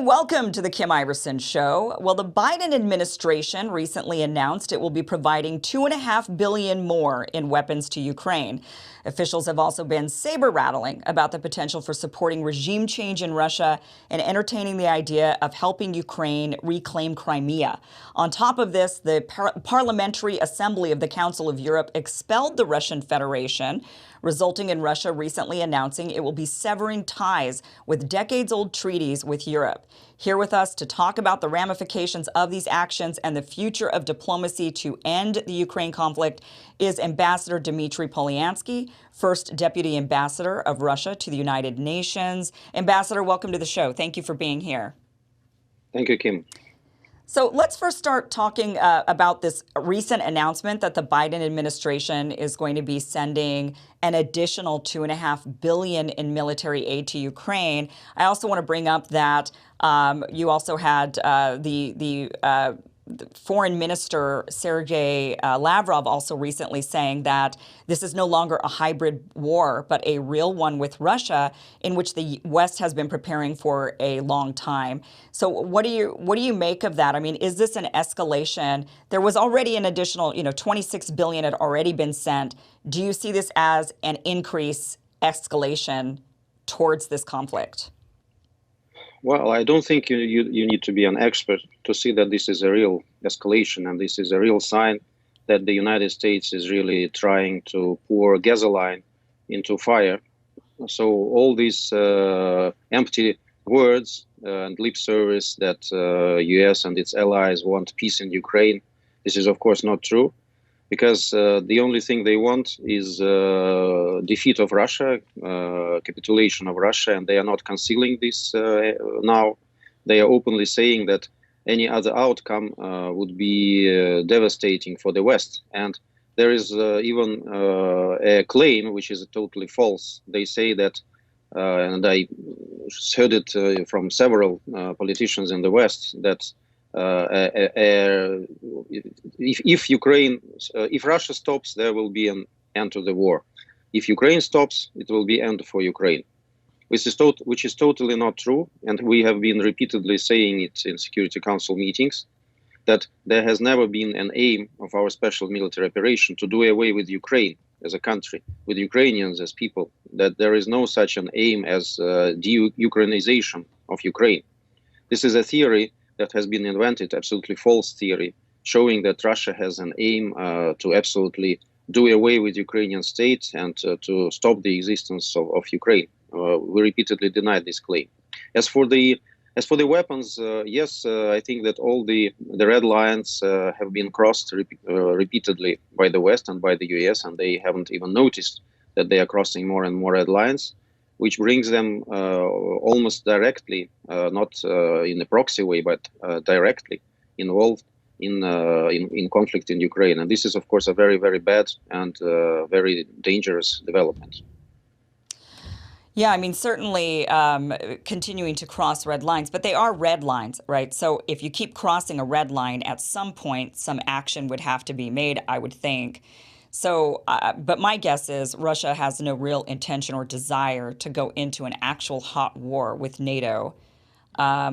and welcome to the Kim Iverson Show. Well, the Biden administration recently announced it will be providing $2.5 billion more in weapons to Ukraine. Officials have also been saber-rattling about the potential for supporting regime change in Russia and entertaining the idea of helping Ukraine reclaim Crimea. On top of this, the Parliamentary Assembly of the Council of Europe expelled the Russian Federation, resulting in Russia recently announcing it will be severing ties with decades-old treaties with Europe. Here with us to talk about the ramifications of these actions and the future of diplomacy to end the Ukraine conflict is Ambassador Dimitri Polyanskiy, First Deputy Ambassador of Russia to the United Nations. Ambassador, welcome to the show. Thank you for being here. Thank you, Kim. So let's first start talking about this recent announcement that the Biden administration is going to be sending an additional $2.5 billion in military aid to Ukraine. I also want to bring up that you also had the Foreign Minister Sergei Lavrov also recently saying that this is no longer a hybrid war, but a real one with Russia, in which the West has been preparing for a long time. So what do you make of that? I mean, is this an escalation? There was already an additional, $26 billion had already been sent. Do you see this as an increase, escalation towards this conflict? Well, I don't think you need to be an expert to see that this is a real escalation, and this is a real sign that the United States is really trying to pour gasoline into fire. So all these empty words and lip service that U.S. and its allies want peace in Ukraine, this is of course not true, because the only thing they want is defeat of Russia, capitulation of Russia, and they are not concealing this now. They are openly saying that any other outcome would be devastating for the West. And there is even a claim which is totally false. They say that, and I heard it from several politicians in the West, that if Russia stops, there will be an end to the war. If Ukraine stops, it will be end for Ukraine, which is totally not true. And we have been repeatedly saying it in Security Council meetings, that there has never been an aim of our special military operation to do away with Ukraine as a country, with Ukrainians as people, that there is no such an aim as de-Ukrainization of Ukraine. This is a theory that has been invented, absolutely false theory, showing that Russia has an aim to absolutely do away with Ukrainian state and to stop the existence of Ukraine. We repeatedly denied this claim. As for the weapons, yes, I think that all the red lines have been crossed repeatedly by the West and by the US, and they haven't even noticed that they are crossing more and more red lines, which brings them almost directly, not in a proxy way, but directly involved in conflict in Ukraine. And this is, of course, a very, very bad and very dangerous development. Yeah, I mean, certainly continuing to cross red lines, but they are red lines, right? So if you keep crossing a red line, at some point, some action would have to be made, I would think. So, but my guess is Russia has no real intention or desire to go into an actual hot war with NATO. I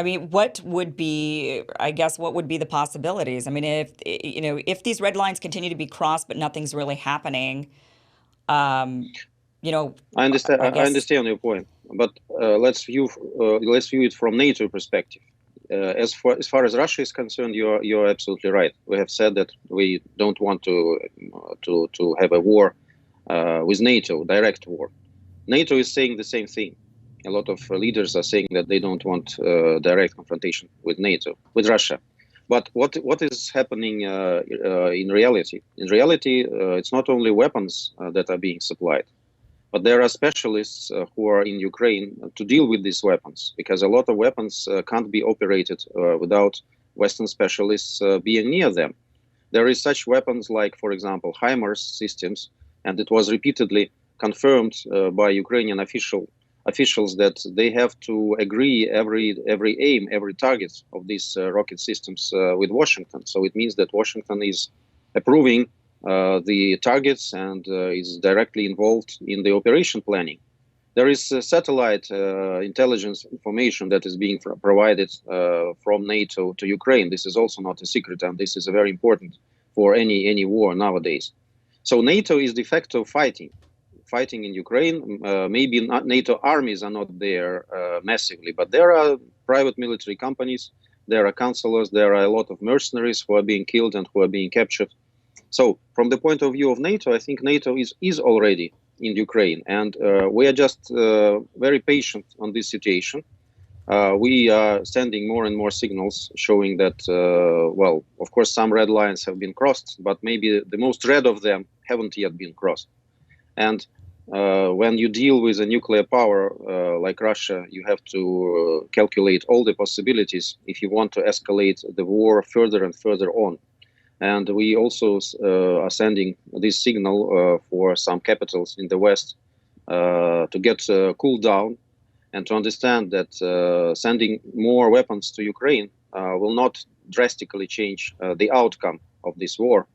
mean, what would be the possibilities? I mean, if these red lines continue to be crossed, but nothing's really happening, I understand your point, but let's view it from NATO perspective. As far as Russia is concerned, you're absolutely right. We have said that we don't want to have a war with NATO, direct war. NATO is saying the same thing. A lot of leaders are saying that they don't want direct confrontation with NATO, with Russia. But what is happening in reality? In reality, it's not only weapons that are being supplied, but there are specialists who are in Ukraine to deal with these weapons, because a lot of weapons can't be operated without Western specialists being near them. There is such weapons like, for example, HIMARS systems, and it was repeatedly confirmed by Ukrainian officials that they have to agree every aim, every target of these rocket systems with Washington. So it means that Washington is approving the targets and is directly involved in the operation planning. There is satellite intelligence information that is being provided from NATO to Ukraine. This is also not a secret, and this is very important for any war nowadays. So NATO is de facto fighting in Ukraine. Maybe not NATO armies are not there massively, but there are private military companies, there are counselors, there are a lot of mercenaries who are being killed and who are being captured. So from the point of view of NATO, I think NATO is already in Ukraine, and we are just very patient on this situation. We are sending more and more signals showing that, well, of course, some red lines have been crossed, but maybe the most red of them haven't yet been crossed. And when you deal with a nuclear power like Russia, you have to calculate all the possibilities if you want to escalate the war further and further on. And we also are sending this signal for some capitals in the West to get cooled down and to understand that sending more weapons to Ukraine will not drastically change the outcome of this war,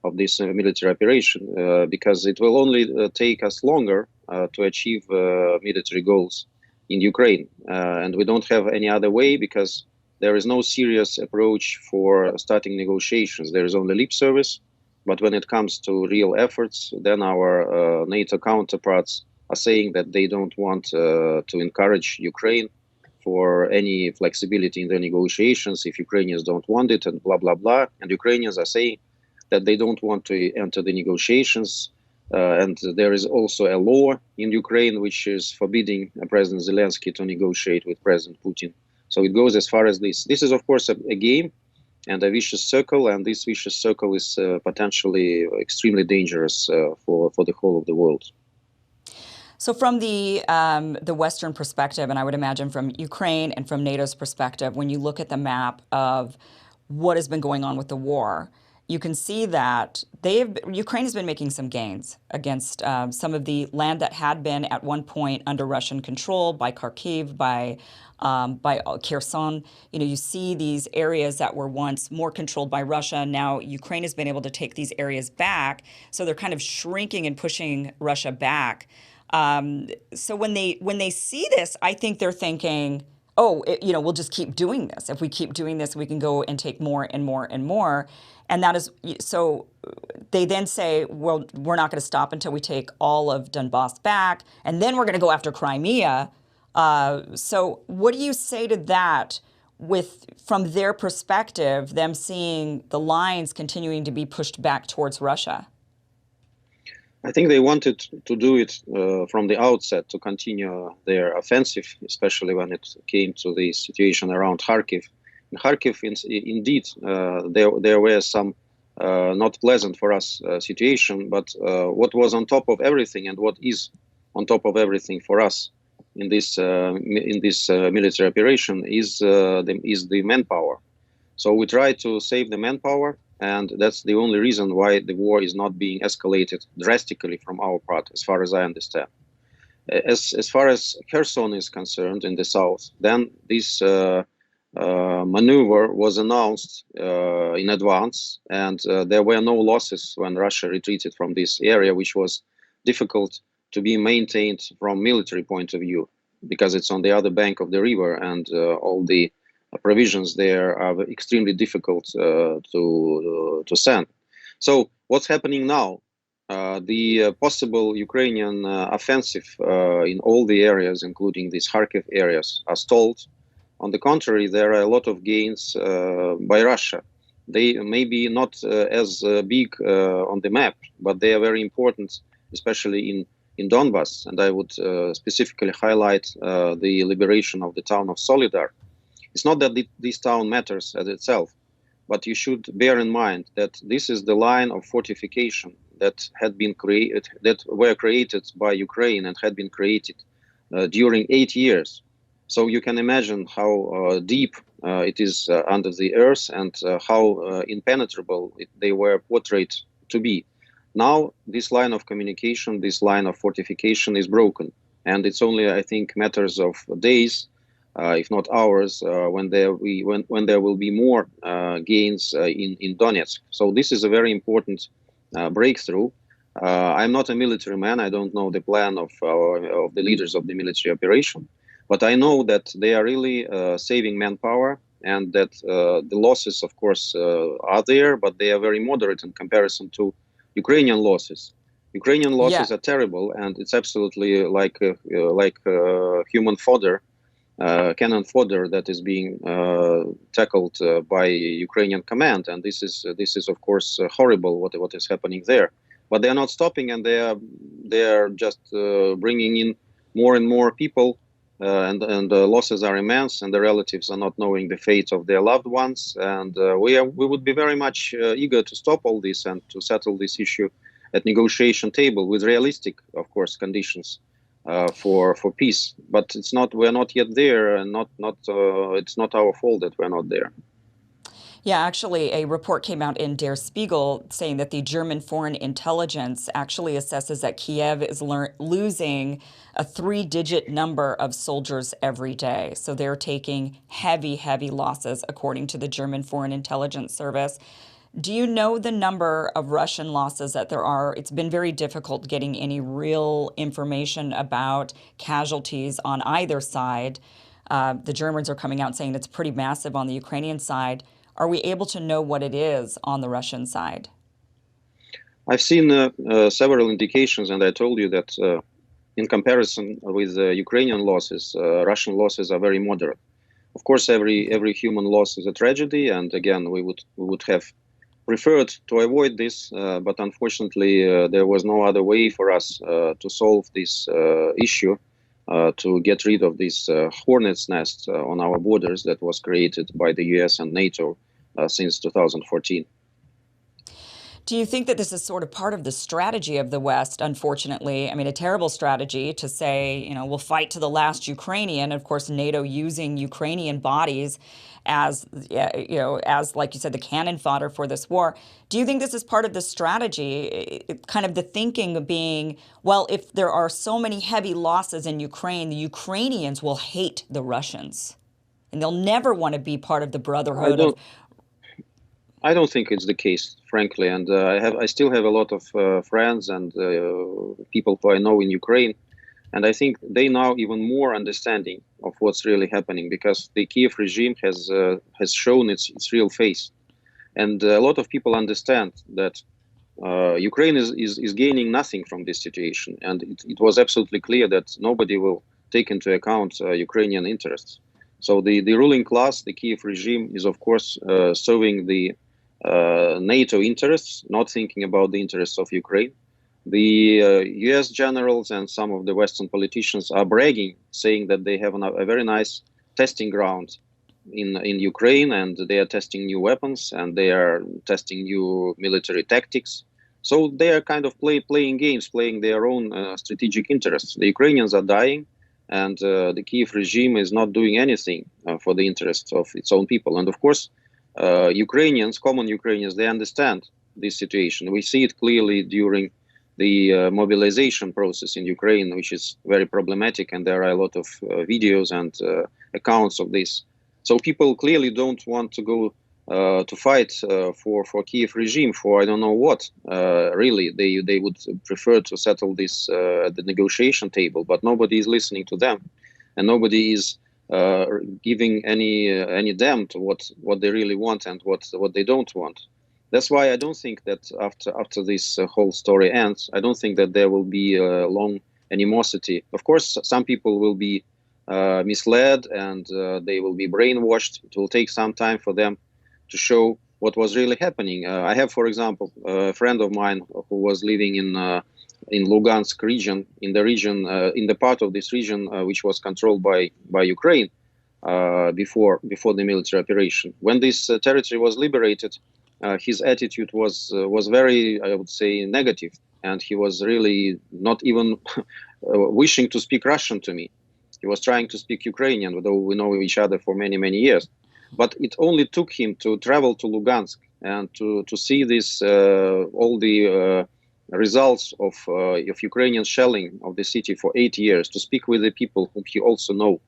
of this military operation, because it will only take us longer to achieve military goals in Ukraine. And we don't have any other way, because there is no serious approach for starting negotiations. There is only lip service. But when it comes to real efforts, then our NATO counterparts are saying that they don't want to encourage Ukraine for any flexibility in the negotiations if Ukrainians don't want it, and blah, blah, blah. And Ukrainians are saying that they don't want to enter the negotiations. And there is also a law in Ukraine which is forbidding President Zelensky to negotiate with President Putin. So it goes as far as this. This is, of course, a game and a vicious circle, and this vicious circle is potentially extremely dangerous for the whole of the world. So from the Western perspective, and I would imagine from Ukraine and from NATO's perspective, when you look at the map of what has been going on with the war, you can see that Ukraine has been making some gains against some of the land that had been at one point under Russian control, by Kharkiv, by Kherson. You know, you see these areas that were once more controlled by Russia. Now Ukraine has been able to take these areas back, so they're kind of shrinking and pushing Russia back. So when they see this, I think they're thinking, oh, we'll just keep doing this. If we keep doing this, we can go and take more and more and more. And that is, so they then say, well, we're not going to stop until we take all of Donbass back, and then we're going to go after Crimea. So what do you say to that from their perspective, them seeing the lines continuing to be pushed back towards Russia? I think they wanted to do it from the outset, to continue their offensive, especially when it came to the situation around Kharkiv. In Kharkiv, indeed, there were some not pleasant for us situation, but what was on top of everything, and what is on top of everything for us in this military operation is the manpower. So we try to save the manpower, and that's the only reason why the war is not being escalated drastically from our part, as far as I understand. As far as Kherson is concerned in the south, then this maneuver was announced in advance, and there were no losses when Russia retreated from this area, which was difficult to be maintained from military point of view, because it's on the other bank of the river, and all the provisions there are extremely difficult to send. So what's happening now? The possible Ukrainian offensive in all the areas, including these Kharkiv areas, are stalled. On the contrary, there are a lot of gains by Russia. They may be not as big on the map, but they are very important, especially in Donbass. And I would specifically highlight the liberation of the town of Solidar. It's not that this town matters as itself, but you should bear in mind that this is the line of fortification that had been created, that were created by Ukraine and had been created during 8 years. So you can imagine how deep it is under the earth, and how impenetrable they were portrayed to be. Now this line of communication, this line of fortification is broken, and it's only, I think, matters of days, if not hours, when there will be more gains in Donetsk. So this is a very important breakthrough. I'm not a military man. I don't know the plan of the leaders of the military operation, but I know that they are really saving manpower, and that the losses, of course, are there, but they are very moderate in comparison to Ukrainian losses. Ukrainian Yeah. losses are terrible, and it's absolutely like human fodder, cannon fodder that is being tackled by Ukrainian command, and this is of course horrible what is happening there. But they are not stopping, and they are just bringing in more and more people, and the losses are immense, and the relatives are not knowing the fate of their loved ones. And we would be very much eager to stop all this and to settle this issue at negotiation table with realistic, of course, conditions for peace. But it's not. We're not yet there, and it's not our fault that we're not there. Yeah, actually, a report came out in Der Spiegel saying that the German foreign intelligence actually assesses that Kiev is losing a three-digit number of soldiers every day. So they're taking heavy, heavy losses, according to the German Foreign Intelligence Service. Do you know the number of Russian losses that there are? It's been very difficult getting any real information about casualties on either side. The Germans are coming out saying it's pretty massive on the Ukrainian side. Are we able to know what it is on the Russian side? I've seen several indications, and I told you that in comparison with Ukrainian losses, Russian losses are very moderate. Of course, every human loss is a tragedy, and again, we would have preferred to avoid this, but unfortunately, there was no other way for us to solve this issue, to get rid of this hornet's nest on our borders that was created by the US and NATO since 2014. Do you think that this is sort of part of the strategy of the West, unfortunately? I mean, a terrible strategy to say, we'll fight to the last Ukrainian. Of course, NATO using Ukrainian bodies as, as, like you said, the cannon fodder for this war. Do you think this is part of the strategy, kind of the thinking being, well, if there are so many heavy losses in Ukraine, the Ukrainians will hate the Russians, and they'll never want to be part of the I brotherhood of. don't I don't think it's the case, frankly, and I still have a lot of friends and people who I know in Ukraine, and I think they now even more understanding of what's really happening, because the Kiev regime has shown its real face, and a lot of people understand that Ukraine is gaining nothing from this situation, and it was absolutely clear that nobody will take into account Ukrainian interests. So the ruling class, the Kiev regime, is of course serving the NATO interests, not thinking about the interests of Ukraine. The US generals and some of the Western politicians are bragging, saying that they have a very nice testing ground in Ukraine, and they are testing new weapons, and they are testing new military tactics. So they are kind of playing games, playing their own strategic interests. The Ukrainians are dying, and the Kiev regime is not doing anything for the interests of its own people. And of course, Ukrainians, common Ukrainians, they understand this situation. We see it clearly during the mobilization process in Ukraine, which is very problematic, and there are a lot of videos and accounts of this. So people clearly don't want to go to fight for Kiev regime for I don't know what. Really, they would prefer to settle this at the negotiation table, but nobody is listening to them, and nobody is giving any damn to what they really want and what they don't want. That's why I don't think that after this whole story ends, I don't think that there will be a long animosity. Of course, some people will be misled, and they will be brainwashed. It will take some time for them to show what was really happening. I have, for example, a friend of mine who was living in Lugansk region, in the part of this region which was controlled by Ukraine before the military operation. When this territory was liberated, his attitude was very, I would say, negative, and he was really not even wishing to speak Russian to me. He was trying to speak Ukrainian, although we know each other for many years. But it only took him to travel to Lugansk and to see this all the results of Ukrainian shelling of the city for 8 years, to speak with the people whom he also know,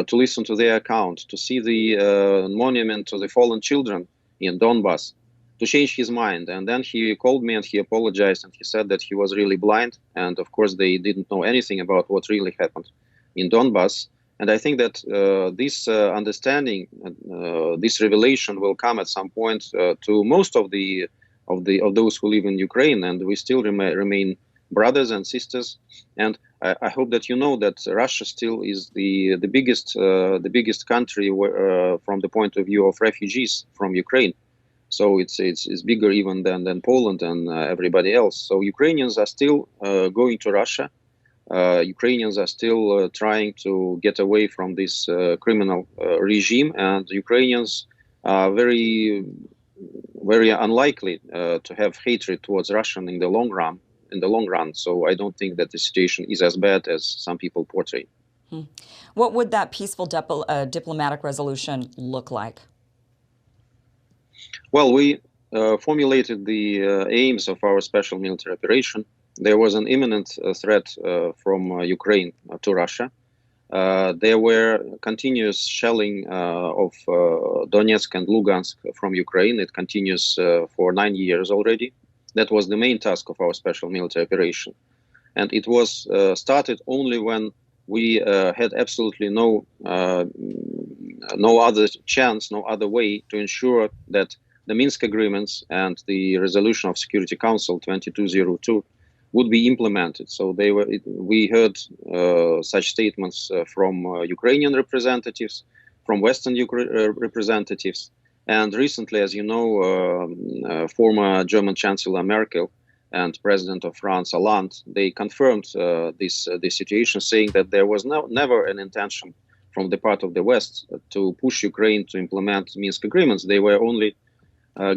to listen to their account, to see the monument to the fallen children in Donbass. to change his mind. And then he called me and he apologized and he said that he was really blind. And of course, they didn't know anything about what really happened in Donbass. And I think that this understanding, this revelation will come at some point to most of those who live in Ukraine, and we still remain brothers and sisters. And I hope that you know that Russia still is the biggest country from the point of view of refugees from Ukraine. So it's bigger even than Poland and everybody else. So Ukrainians are still going to Russia. Ukrainians are still trying to get away from this criminal regime, and Ukrainians are very unlikely to have hatred towards Russia in the long run. So I don't think that the situation is as bad as some people portray. What would that peaceful diplomatic resolution look like? Well, we formulated the aims of our special military operation. There was an imminent threat from Ukraine to Russia. There were continuous shelling of Donetsk and Lugansk from Ukraine. It continues for 9 years already. That was the main task of our special military operation. And it was started only when we had absolutely no other chance, no other way to ensure that the Minsk agreements and the resolution of Security Council 2202 would be implemented. So we heard such statements from Ukrainian representatives, from Western representatives, and recently, as you know, former German Chancellor Merkel and President of France Hollande, they confirmed this situation, saying that there was never an intention from the part of the West to push Ukraine to implement Minsk agreements. They were only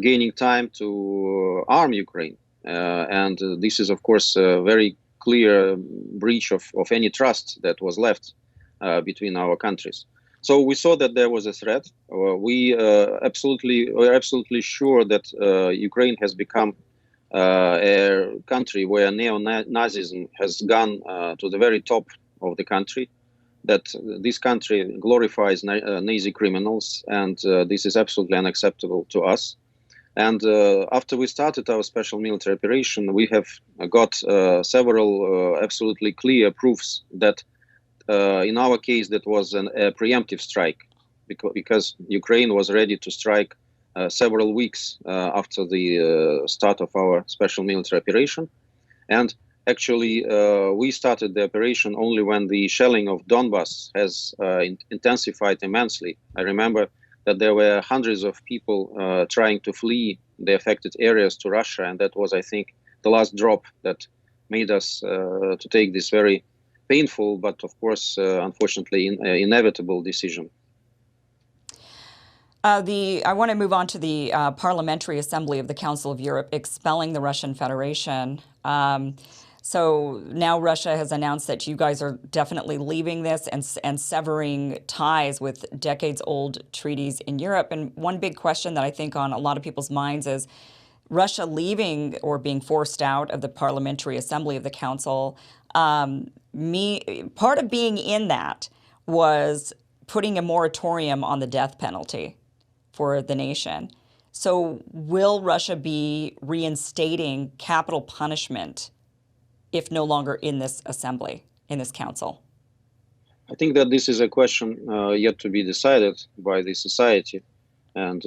gaining time to arm Ukraine. And this is, of course, a very clear breach of any trust that was left between our countries. So we saw that there was a threat. We were absolutely sure that Ukraine has become a country where neo-Nazism has gone to the very top of the country, that this country glorifies Nazi criminals, and this is absolutely unacceptable to us. And after we started our special military operation, we have got several absolutely clear proofs that in our case, that was a preemptive strike, because Ukraine was ready to strike several weeks after the start of our special military operation. And actually, we started the operation only when the shelling of Donbass has intensified immensely. I remember that there were hundreds of people trying to flee the affected areas to Russia, and that was, I think, the last drop that made us to take this very painful, but of course, unfortunately, inevitable decision. I want to move on to the Parliamentary Assembly of the Council of Europe expelling the Russian Federation. So now Russia has announced that you guys are definitely leaving this and severing ties with decades-old treaties in Europe. And one big question that I think on a lot of people's minds is Russia leaving or being forced out of the Parliamentary Assembly of the Council. Part of being in that was putting a moratorium on the death penalty for the nation. So will Russia be reinstating capital punishment if no longer in this assembly, in this council? I think that this is a question yet to be decided by the society and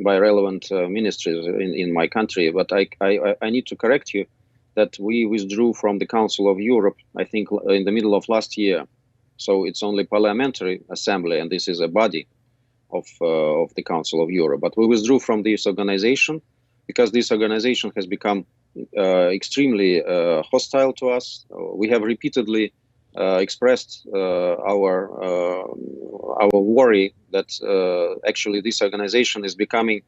by relevant ministries in my country. But I need to correct you that we withdrew from the Council of Europe, I think, in the middle of last year. So it's only Parliamentary Assembly, and this is a body of the Council of Europe. But we withdrew from this organization because this organization has become extremely hostile to us. We have repeatedly expressed our worry that actually this organization is becoming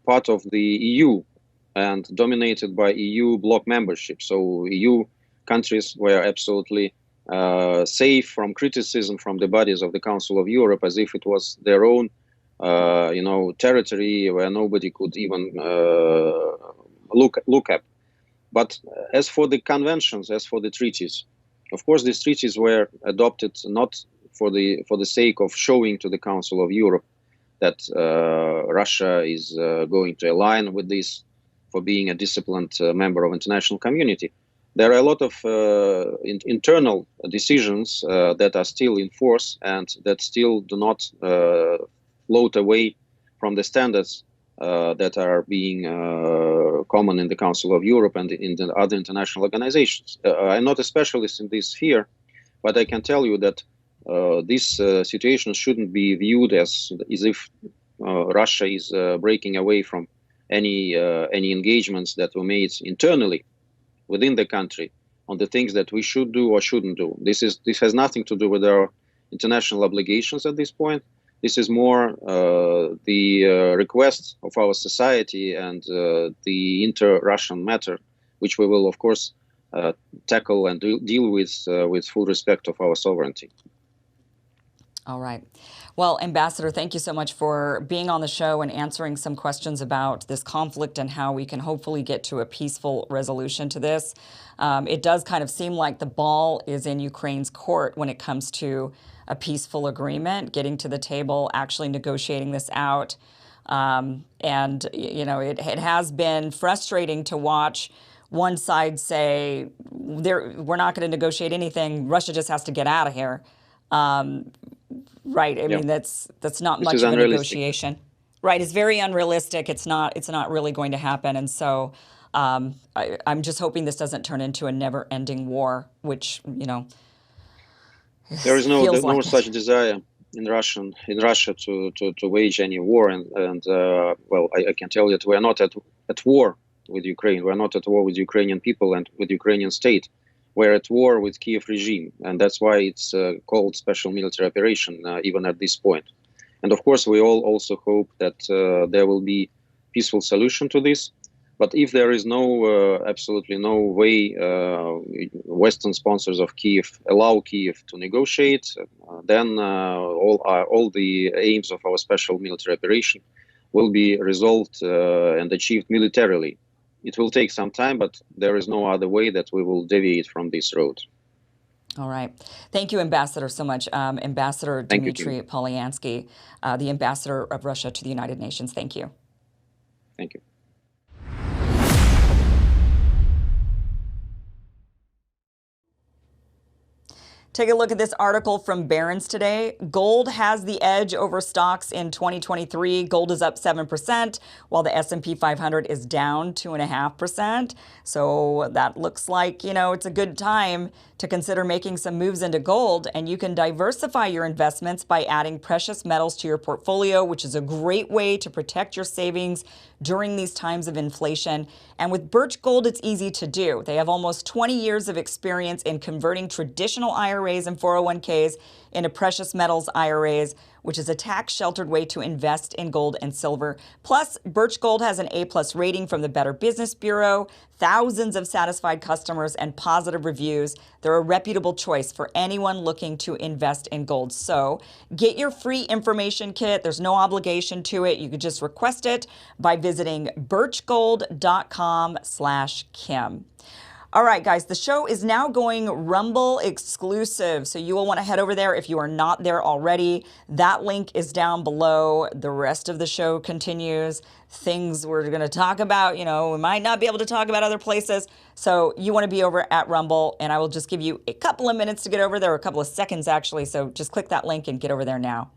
part of the EU and dominated by EU bloc membership. So EU countries were absolutely safe from criticism from the bodies of the Council of Europe, as if it was their own, territory where nobody could even look at. But as for the conventions, as for the treaties, of course, these treaties were adopted not for the sake of showing to the Council of Europe that Russia is going to align with this for being a disciplined member of international community. There are a lot of internal decisions that are still in force and that still do not float away from the standards that are being common in the Council of Europe and in the other international organizations. I'm not a specialist in this sphere, but I can tell you that this situation shouldn't be viewed as if Russia is breaking away from any engagements that were made internally within the country on the things that we should do or shouldn't do. This has nothing to do with our international obligations at this point. This is more the request of our society and the inter-Russian matter, which we will, of course, tackle and deal with full respect of our sovereignty. All right. Well, Ambassador, thank you so much for being on the show and answering some questions about this conflict and how we can hopefully get to a peaceful resolution to this. It does kind of seem like the ball is in Ukraine's court when it comes to a peaceful agreement, getting to the table, actually negotiating this out. And, you know, it has been frustrating to watch one side say, we're not going to negotiate anything. Russia just has to get out of here. Right. I mean, that's not much of a negotiation. Right. It's very unrealistic. It's not really going to happen. And so I'm just hoping this doesn't turn into a never ending war, which, you know, there is no such desire in Russia to wage any war. And well, I can tell you that we are not at war with Ukraine. We are not at war with Ukrainian people and with Ukrainian state. We're at war with Kiev regime, and that's why it's called special military operation, even at this point. And of course, we all also hope that there will be peaceful solution to this. But if there is absolutely no way Western sponsors of Kiev allow Kiev to negotiate, then all the aims of our special military operation will be resolved and achieved militarily. It will take some time, but there is no other way that we will deviate from this road. All right. Thank you, Ambassador, so much. Ambassador Dimitri Polyanskiy, the ambassador of Russia to the United Nations. Thank you. Thank you. Take a look at this article from Barron's today. Gold has the edge over stocks in 2023. Gold is up 7%, while the S&P 500 is down 2.5%. So that looks like, you know, it's a good time to consider making some moves into gold. And you can diversify your investments by adding precious metals to your portfolio, which is a great way to protect your savings during these times of inflation. And with Birch Gold, it's easy to do. They have almost 20 years of experience in converting traditional IRAs and 401ks into precious metals IRAs, which is a tax-sheltered way to invest in gold and silver. Plus, Birch Gold has an A+ rating from the Better Business Bureau, thousands of satisfied customers, and positive reviews. They're a reputable choice for anyone looking to invest in gold. So get your free information kit. There's no obligation to it. You could just request it by visiting birchgold.com/Kim. All right, guys, the show is now going Rumble exclusive, so you will want to head over there if you are not there already. That link is down below. The rest of the show continues. Things we're going to talk about, you know, we might not be able to talk about other places. So you want to be over at Rumble, and I will just give you a couple of minutes to get over there, a couple of seconds actually. So just click that link and get over there now.